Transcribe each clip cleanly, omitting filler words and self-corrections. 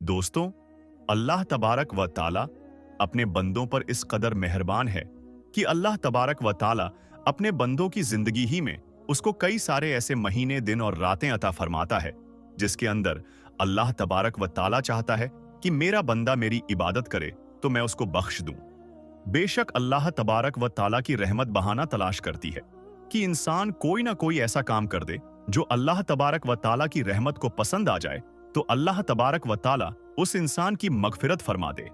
दोस्तों, अल्लाह तबारक व ताला अपने बंदों पर इस कदर मेहरबान है कि अल्लाह तबारक व ताला अपने बंदों की जिंदगी ही में उसको कई सारे ऐसे महीने, दिन और रातें अता फरमाता है जिसके अंदर अल्लाह तबारक व ताला चाहता है कि मेरा बंदा मेरी इबादत करे तो मैं उसको बख्श दूं। बेशक अल्लाह तबारक व ताला की रहमत बहाना तलाश करती है कि इंसान कोई ना कोई ऐसा काम कर दे जो अल्लाह तबारक व ताला की रहमत को पसंद आ जाए, तो अल्लाह तबारक व ताला उस इंसान की मगफिरत फरमा दे।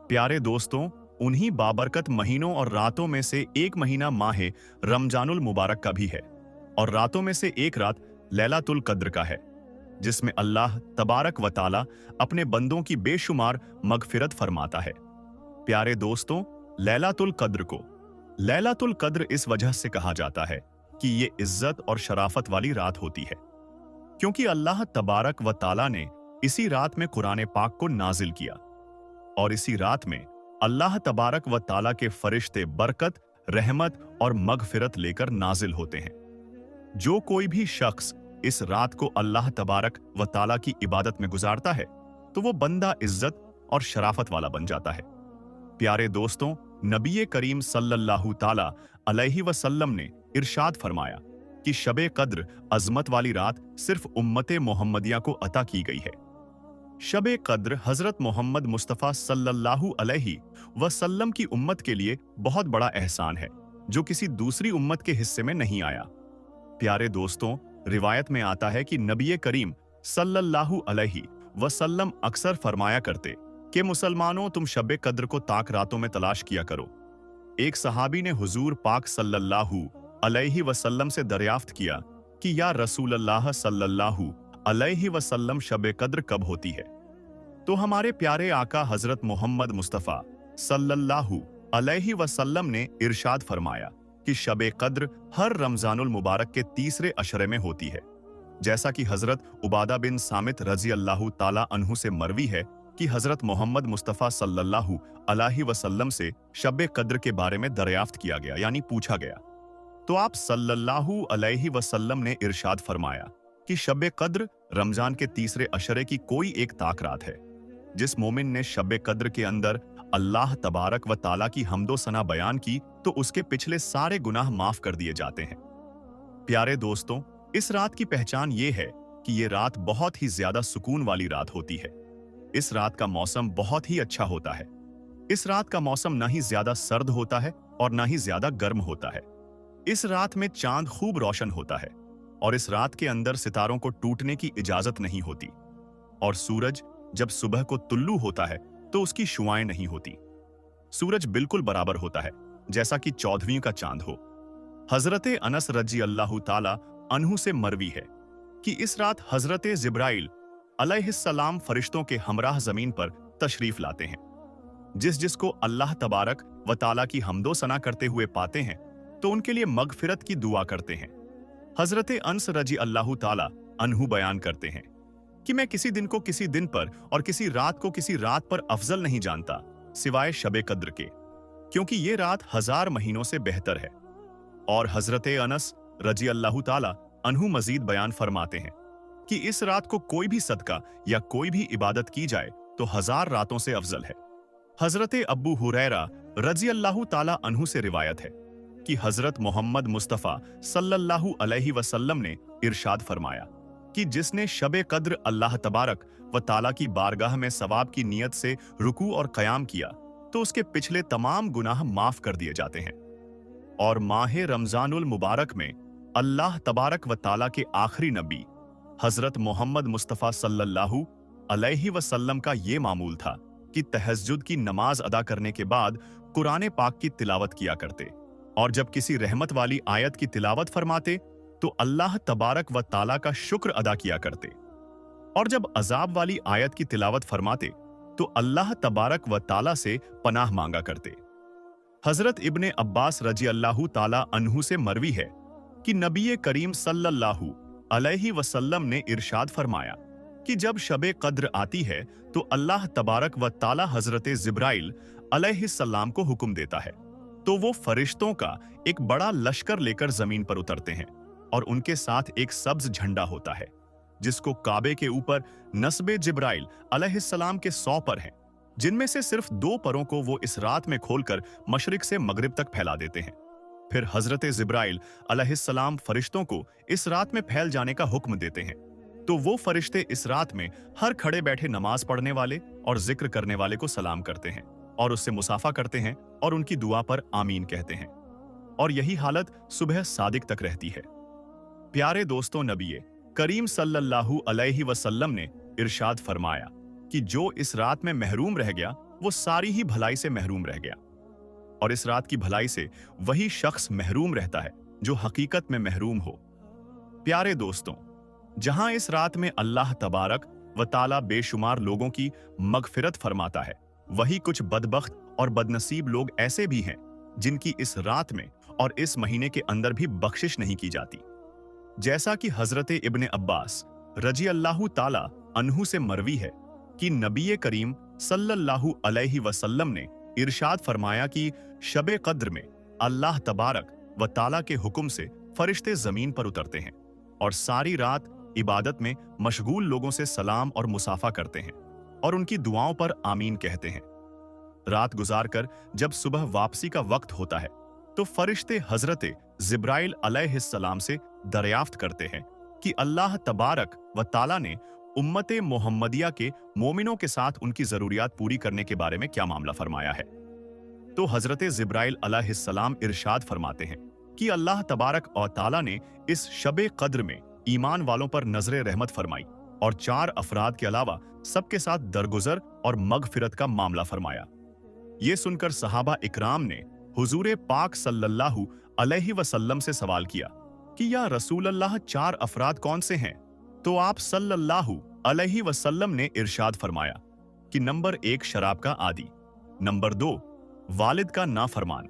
प्यारे दोस्तों, उन्हीं बाबरकत महीनों और रातों में से एक महीना माह रमजानुल मुबारक का भी है, और रातों में से एक रात लैलातुल कद्र का है, जिसमें अल्लाह तबारक व ताला अपने बंदों की बेशुमार मगफिरत फरमाता है। प्यारे दोस्तों, लैलातुल कद्र इस वजह से कहा जाता है कि ये इज्जत और शराफत वाली रात होती है, क्योंकि अल्लाह तबारक व ताला ने इसी रात में कुरान पाक को नाजिल किया, और इसी रात में अल्लाह तबारक व ताला के फरिश्ते बरकत, रहमत और मगफिरत लेकर नाजिल होते हैं। जो कोई भी शख्स इस रात को अल्लाह तबारक व ताला की इबादत में गुजारता है, तो वो बंदा इज्जत और शराफत वाला बन जाता है। प्यारे दोस्तों, नबी करीम सल्लल्लाहु ताला अलैहि वसल्लम ने इरशाद फरमाया कि शबे कद्र अजमत वाली रात सिर्फ उम्मते मोहम्मदिया को अता की गई है। शबे कद्र हजरत मोहम्मद मुस्तफ़ा सल्लल्लाहु अलैहि वसल्लम की उम्मत के लिए बहुत बड़ा एहसान है, जो किसी दूसरी उम्मत के हिस्से में नहीं आया। प्यारे दोस्तों, रिवायत में आता है कि नबी करीम सल्लल्लाहु अलैहि वसल्लम अक्सर फरमाया करते कि मुसलमानों, तुम शबे कद्र को ताक रातों में तलाश किया करो। एक सहाबी ने हुजूर पाक सल्लल्लाहु अलैहि वसल्लम से दरियाफ्त किया कि या रसूल अल्लाह सल्लल्लाहु अलैहि वसल्लम शबे कद्र कब होती है? तो हमारे प्यारे आका हजरत मोहम्मद मुस्तफ़ा सल्लल्लाहु अलैहि वसल्लम ने इरशाद फरमाया कि शबे कद्र हर रमजानुल मुबारक के तीसरे अशरे में होती है। जैसा कि हजरत उबादा बिन सामित रजी अल्लाह ताला अन्हु से मरवी है कि हजरत मोहम्मद मुस्तफ़ा सल्लल्लाहु अलैहि वसल्लम से शबे कद्र के बारे में दरियाफ्त किया गया, यानी पूछा गया, तो आप सल्लल्लाहु अलैहि वसल्लम ने इरशाद फरमाया कि शबे कद्र रमजान के तीसरे अशरे की कोई एक ताक रात है। जिस मोमिन ने शबे कद्र के अंदर अल्लाह तबारक व ताला की हम्दो सना बयान की, तो उसके पिछले सारे गुनाह माफ कर दिए जाते हैं। प्यारे दोस्तों, इस रात की पहचान ये है कि ये रात बहुत ही ज्यादा सुकून वाली रात होती है। इस रात का मौसम बहुत ही अच्छा होता है। इस रात का मौसम ना ही ज्यादा सर्द होता है और ना ही ज्यादा गर्म होता है। इस रात में चांद खूब रोशन होता है, और इस रात के अंदर सितारों को टूटने की इजाजत नहीं होती, और सूरज जब सुबह को तुल्लू होता है तो उसकी शुआएं नहीं होती। सूरज बिल्कुल बराबर होता है, जैसा कि 14वीं का चांद हो। हजरत अनस रजी अल्लाह ताला अन्हु से मरवी है कि इस रात हजरत जिब्राइल अलैहिस्सलाम फरिश्तों के हमराह जमीन पर तशरीफ लाते हैं। जिसको अल्लाह तबारक व ताला की हम्दो सना करते हुए पाते हैं, तो उनके लिए मगफिरत की दुआ करते हैं। हजरत अनस रजी अल्लाह ताला अन्हु बयान करते हैं कि मैं किसी दिन को किसी दिन पर और किसी रात को किसी रात पर अफजल नहीं जानता सिवाय शबे कद्र के, क्योंकि ये रात 1000 महीनों से बेहतर है। और हजरत अनस रजी अल्लाह ताला अन्हु मजीद बयान फरमाते हैं कि इस रात को कोई भी सदका या कोई भी इबादत की जाए तो 1000 रातों से अफजल है। हजरत अब्बू हुरैरा रजी अल्लाह ताला अन्हु से रिवायत है कि हजरत मोहम्मद मुस्तफ़ा सल्लल्लाहु अलैहि वसल्लम ने इरशाद फरमाया कि जिसने शबे कद्र अल्लाह तबारक व ताला की बारगाह में सवाब की नीयत से रुकू और क़याम किया, तो उसके पिछले तमाम गुनाह माफ कर दिए जाते हैं। और माह रमजानुल मुबारक में अल्लाह तबारक व ताला के आखिरी नबी हजरत मोहम्मद मुस्तफ़ा सल्लल्लाहु अलैहि वसल्लम का ये मामूल था कि तहज्जुद की नमाज अदा करने के बाद कुरान पाक की तिलावत किया करते, और जब किसी रहमत वाली आयत की तिलावत फरमाते तो अल्लाह तबारक व ताला का शुक्र अदा किया करते, और जब अजाब वाली आयत की तिलावत फरमाते तो अल्लाह तबारक व ताला से पनाह मांगा करते। हजरत इब्ने अब्बास रजी अल्लाह ताला अन्हु से मरवी है कि नबी करीम सल्लल्लाहु अलैहि वसल्लम ने इरशाद फरमाया कि जब शबे कद्र आती है तो अल्लाह तबारक व ताला हजरत जिब्राइल अलैहिस्सलाम को हुक्म देता है, तो वो फरिश्तों का एक बड़ा लश्कर लेकर जमीन पर उतरते हैं, और उनके साथ एक सब्ज झंडा होता है, जिसको काबे के ऊपर नस्बे जिब्राइल अलैहिस्सलाम के 100 पर हैं, जिनमें से सिर्फ 2 परों को वो इस रात में खोलकर मशरिक से मगरिब तक फैला देते हैं। फिर हजरत जिब्राइल अलैहिस्सलाम फरिश्तों को इस रात में फैल जाने का हुक्म देते हैं, तो वो फरिश्ते इस रात में हर खड़े बैठे नमाज पढ़ने वाले और जिक्र करने वाले को सलाम करते हैं और उससे मुसाफा करते हैं और उनकी दुआ पर आमीन कहते हैं, और यही हालत सुबह सादिक तक रहती है। प्यारे दोस्तों, नबी करीम सल्लल्लाहु अलैहि वसल्लम ने इरशाद फरमाया कि जो इस रात में महरूम रह गया वो सारी ही भलाई से महरूम रह गया, और इस रात की भलाई से वही शख्स महरूम रहता है जो हकीकत में महरूम हो। प्यारे दोस्तों, जहां इस रात में अल्लाह तबारक व ताला बेशुमार लोगों की मगफिरत फरमाता है, वही कुछ बदबख्त और बदनसीब लोग ऐसे भी हैं जिनकी इस रात में और इस महीने के अंदर भी बख्शिश नहीं की जाती। जैसा कि हजरत इब्ने अब्बास रजी अल्लाहु ताला अन्हु से मरवी है कि नबी करीम सल्लल्लाहु अलैहि वसल्लम ने इरशाद फरमाया कि शबे कद्र में अल्लाह तबारक व ताला के हुक्म से फरिश्ते जमीन पर उतरते हैं और सारी रात इबादत में मशगूल लोगों से सलाम और मुसाफा करते हैं और उनकी दुआओं पर आमीन कहते हैं। रात गुजारकर जब सुबह वापसी का वक्त होता है तो फरिश्ते हजरत जिब्राइल अलैहिस्सलाम से दरियाफ्त करते हैं कि अल्लाह तबारक व ताला ने उम्मते मोहम्मदिया के मोमिनों के साथ उनकी जरूरियात पूरी करने के बारे में क्या मामला फरमाया है। तो हजरत जिब्राइल अलैहिस्सलाम इरशाद फरमाते हैं कि अल्लाह तबारक और ताला ने इस शबे कद्र में ईमान वालों पर नजरे रहमत फरमाई और 4 अफराद के अलावा सबके साथ दरगुजर और मगफिरत का मामला फरमाया। ये सुनकर सहाबा इकराम ने हुजूर पाक सल्लल्लाहु अलैहि वसल्लम से सवाल किया कि या रसूल अल्लाह 4 अफराद कौन से हैं? तो आप सल्लल्लाहु अलैहि वसल्लम ने इरशाद फरमाया कि नंबर 1 शराब का आदी, नंबर 2 वालिद का नाफरमान,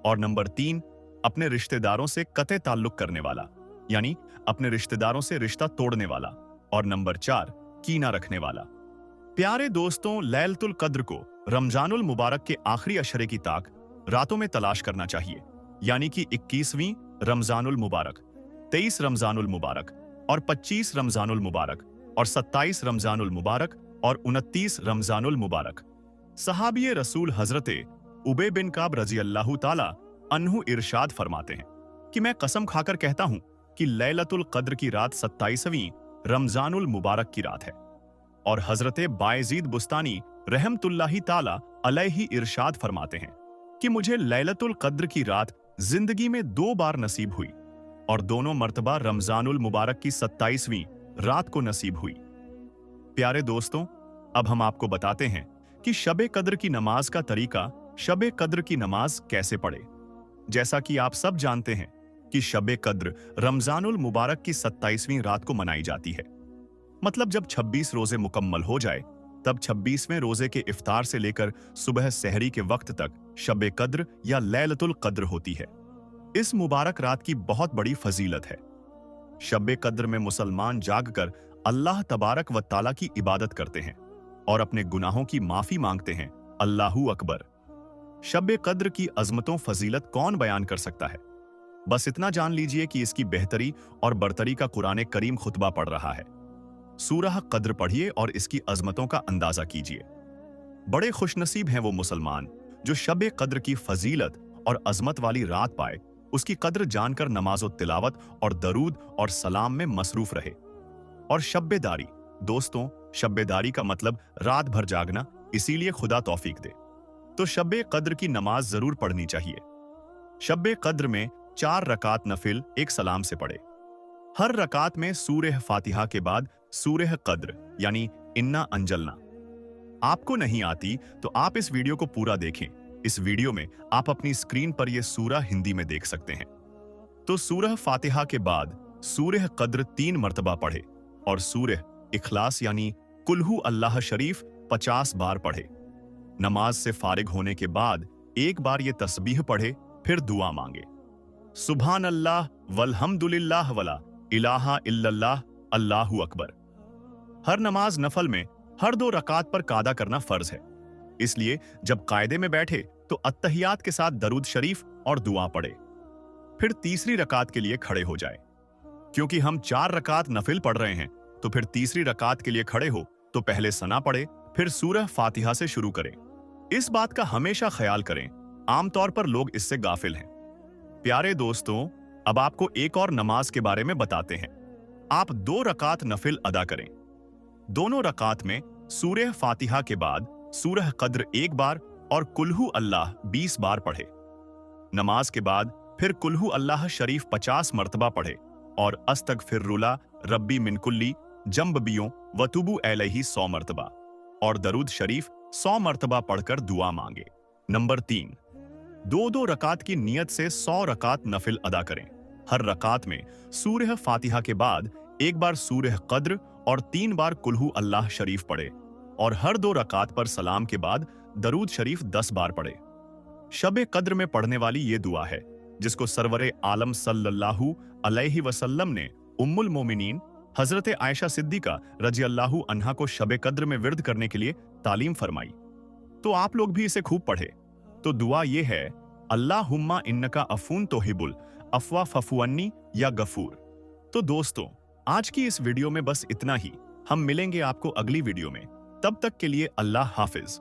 और नंबर 3 अपने रिश्तेदारों से कते ताल्लुक करने वाला, यानी अपने रिश्तेदारों से रिश्ता तोड़ने वाला, और नंबर 4 कीना रखने वाला। प्यारे दोस्तों, लैलतुल कद्र को रमजानुल मुबारक के आखिरी अशरे की ताक रातों में तलाश करना चाहिए, यानी कि 21वीं रमजानुल मुबारक, 23 रमजानुल मुबारक और 25 रमजानुल मुबारक और 27 रमजानुल मुबारक और 29 रमजानुल मुबारक। सहाबी रसूल हजरत उबे बिन काब रजी अल्लाहु ताला अन्हु इरशाद फरमाते हैं कि मैं कसम खाकर कहता हूं कि लैलतुल कद्र की रात 27वीं रमजानुल मुबारक की रात है। और हजरत बायजीद बुस्तानी रहमतुल्लाहि ताला अलैहि इरशाद फरमाते हैं कि मुझे लैलतुल कद्र की रात जिंदगी में 2 बार नसीब हुई और दोनों मर्तबा रमजानुल मुबारक की 27वीं रात को नसीब हुई। प्यारे दोस्तों, अब हम आपको बताते हैं कि शबे कद्र की नमाज का तरीका, शबे कद्र की नमाज कैसे पढ़े। जैसा कि आप सब जानते हैं कि शबे कद्र रमजानुल मुबारक की 27वीं रात को मनाई जाती है। मतलब जब 26 रोजे मुकम्मल हो जाए तब 26वें रोजे के इफ्तार से लेकर सुबह सहरी के वक्त तक शबे कद्र या लैलतुल कद्र होती है। इस मुबारक रात की बहुत बड़ी फजीलत है। शबे कद्र में मुसलमान जागकर अल्लाह तबारक व ताला की इबादत करते हैं और अपने गुनाहों की माफी मांगते हैं। अल्लाहू अकबर। शबे कद्र की अजमतों फजीलत कौन बयान कर सकता है? बस इतना जान लीजिए कि इसकी बेहतरी और बरतरी का कुरान करीम खुतबा पढ़ रहा है। सूरह कद्र पढ़िए और इसकी अजमतों का अंदाजा कीजिए। बड़े खुशनसीब हैं वो मुसलमान जो शबे कद्र की फजीलत और अजमत वाली रात पाए, उसकी कद्र जानकर नमाज़ो तिलावत और दरूद और सलाम में मसरूफ रहे। और शब्बेदारी, दोस्तों, शब्बेदारी का मतलब रात भर जागना, इसीलिए खुदा तौफीक दे। तो शब्बे कद्र की नमाज जरूर पढ़नी चाहिए। शब्बे कद्र में 4 रकात नफिल एक सलाम से पढ़े। हर रकात में सूरह फातिहा के बाद सूरह कद्र यानी इन्ना अंजलना। आपको नहीं आती तो आप इस वीडियो को पूरा देखें। इस वीडियो में आप अपनी स्क्रीन पर यह सूरह हिंदी में देख सकते हैं। तो सूरह फातिहा के बाद सूरह कद्र 3 मर्तबा पढ़े और सूरह इखलास यानी कुल्हू अल्लाह शरीफ 50 बार पढ़े। नमाज से फारिग होने के बाद एक बार ये तस्बीह पढ़े, फिर दुआ मांगे। सुभान अल्लाह वल्हम्दुलिल्लाह वला इलाहा इल्लल्लाह अल्लाहू अकबर। हर नमाज नफल में हर 2 रकात पर कादा करना फर्ज है, इसलिए जब कायदे में बैठे तो अत्तहियात के साथ दरूद शरीफ और दुआ पढ़े, फिर तीसरी रकात के लिए खड़े हो जाए। क्योंकि हम 4 रकात नफिल पढ़ रहे हैं तो फिर तीसरी रकात के लिए खड़े हो तो पहले सना पढ़े, फिर सूरह फातिहा से शुरू करें। इस बात का हमेशा ख्याल करें, आमतौर पर लोग इससे गाफिल हैं। प्यारे दोस्तों, अब आपको एक और नमाज के बारे में बताते हैं। आप 2 रकात नफिल अदा करें। दोनों रकात में सूरह फातिहा के बाद सूरह कद्र 1 बार और कुल्हू अल्लाह 20 बार पढ़े। नमाज के बाद फिर कुल्हू अल्लाह शरीफ 50 मर्तबा पढ़े और अस्तगफिरुल्लाह रब्बी मिन कुल्ली जंबियों वतुबु अलैहि 100 मर्तबा और दरूद शरीफ 100 मर्तबा पढ़कर दुआ मांगे। नंबर 3, 2-2 रकात की नियत से 100 रकात नफिल अदा करें। हर रकात में सूरह फातिहा के बाद 1 बार सूरह कद्र और 3 बार कुल्हू अल्लाह शरीफ पढ़े और हर 2 रकात पर सलाम के बाद दरूद शरीफ 10 बार पढ़े। शब कद्र में पढ़ने वाली ये दुआ है जिसको सरवरे आलम सल्लल्लाहु अलैहि वसल्लम ने उम्मुल मोमिनीन हजरत आयशा सिद्दीका रजी अल्लाहु अन्हा को शब कद्र में विर्द करने के लिए तालीम फरमाई। तो आप लोग भी इसे खूब पढ़े। तो दुआ ये है, अल्लाहुम्मा इन्नका अफून तोहिबुल अफवा फफुअन्नी या गफूर। तो दोस्तों, आज की इस वीडियो में बस इतना ही। हम मिलेंगे आपको अगली वीडियो में। तब तक के लिए अल्लाह हाफिज।